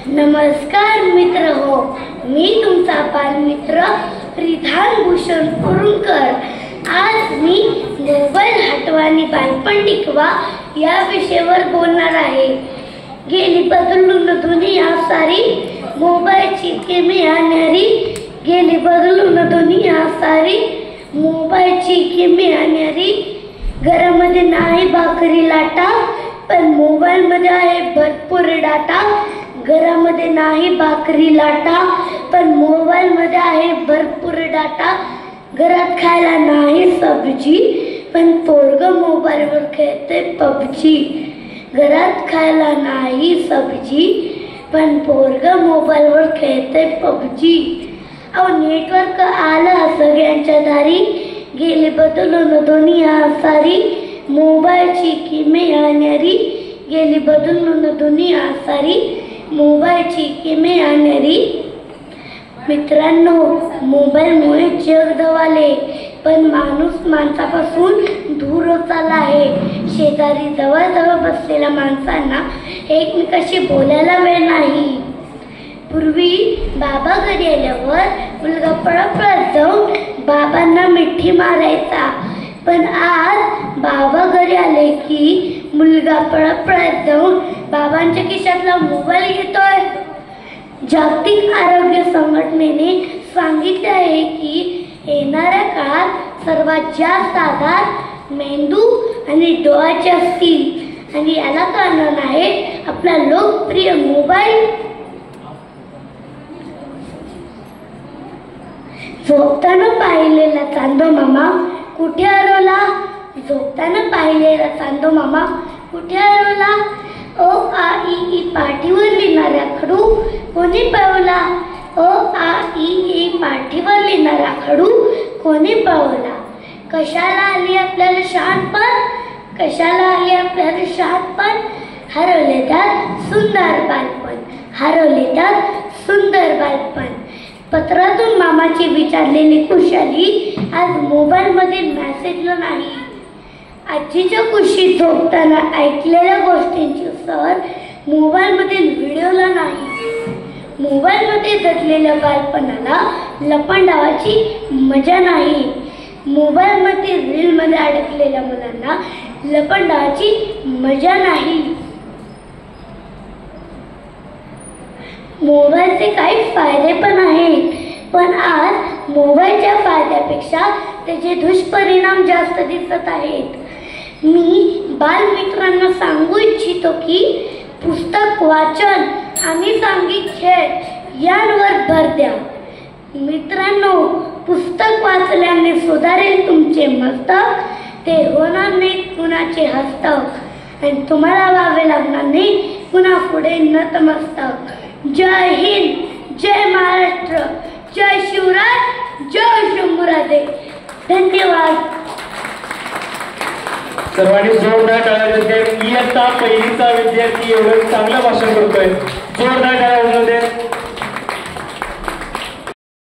नमस्कार मित्र हो, मी तुमचा बालमित्र रिधान भूषण कुरुंकर। आज मी मोबाईल हटवानी बालपण टिकवा या विषयावर बोलणार आहे। गेली बदलून दुनिया सारी, मोबाईलची किमी आणणारी। गेली बदलून दुनिया सारी, मोबाईलची किमी आणणारी। घरामध्ये नाही भाकरी लाटा, पण मोबाईल मध्ये आहे भरपूर डाटा। घरामध्ये नाही भाकरी लाटा, पण मोबाईल मध्ये आहे भरपूर डाटा। घरात खायला नाही सब्जी, पण पोरग मोबाईल वर खेळते पबजी। घरात खायला नाही सब्जी, पण पोरग मोबाईल वर खेळते पबजी। अहो नेटवर्क आलं सगळ्यांच्या दारी, गेली बदलून दुनिया सारी। मोबाईलची किमी आणणारी, गेली बदलून दुनिया सारी। मोबाईलची किमी आणणारी। मित्रांनो, मोबाईलमुळे जग जवळले, पण माणूस माणसापासून दूर होत चालला आहे। शेजारी जवळ बसलेल्या माणसांना एकमेकाशी बोलायला वेळ नाही। पूर्वी बाबा घरी आल्यावर मुलगा पळत जाऊन बाबांना मिठी मारायचा, पण आज बाबा घरी आले की मुलगा पळत जाऊन बाबांच्या खिशातला मोबाईल घेतोय। जागतिक आरोग्य संघटनेने सांगितले आहे की येणाऱ्या काळात सर्वात जास्त आजार मेंदू आणि डोळ्याचे असतील, आणि याला कारण आहे आपला लोकप्रिय मोबाईल। झोपताना पाहिलेला चांदो मामा कुठे हरवला? झोपताना पाहिलेला चांदो मामा कुठे हरवला? ओ आ इ ई पाठीवर लिहिणाऱ्या खडू कोणी पळवला? ओ आ इ ई पाठीवर लिहिणारा खडू कोणी पळवला? कशाला आली आपल्याला शहाणपण? कशाला आली आपल्याला शहाणपण? हरवले त्यात सुंदर बालपण, हरवले त्यात सुंदर बालपण। पत्रातून मामाची विचारलेली खुशाली आज मोबाईल मध्ये मेसेजला नाही। आजीच्या कुशीत झोपताना ऐकलेल्या गोष्टींची सर मोबाईल मधील व्हिडिओला नाही। मोबाईल मध्ये जगलेल्या बालपणाला लपंडावाची मजा नाही। मोबाईल मध्ये रील मध्ये अडकलेल्या मुलांना लपंडावाची मजा नाही। मोबाईलचे काही फायदे पण आहेत, पण आज मोबाईलच्या फायद्यापेक्षा त्याचे दुष्परिणाम जास्त दिसत आहेत। मी बालमित्रांना सांगू इच्छितो की पुस्तक वाचन आणि सांघिक खेळ यांवर भर द्या। मित्रांनो, पुस्तक वाचल्याने सुधारेल तुमचे मस्तक, ते होणार नाही कुणाचे हस्तक, आणि तुम्हाला व्हावे लागणार नाही पुन्हा पुढे नतमस्तक। जय हिंद, जय महाराष्ट्र, जय शिवराय, जय शंभूराजे। धन्यवाद। सर्वांनी जोरदार टाळ्या वाजवून इयत्ता पहिलीचा विद्यार्थी एवढं चांगलं भाषण करतोय, जोरदार टाळ्या वाजवून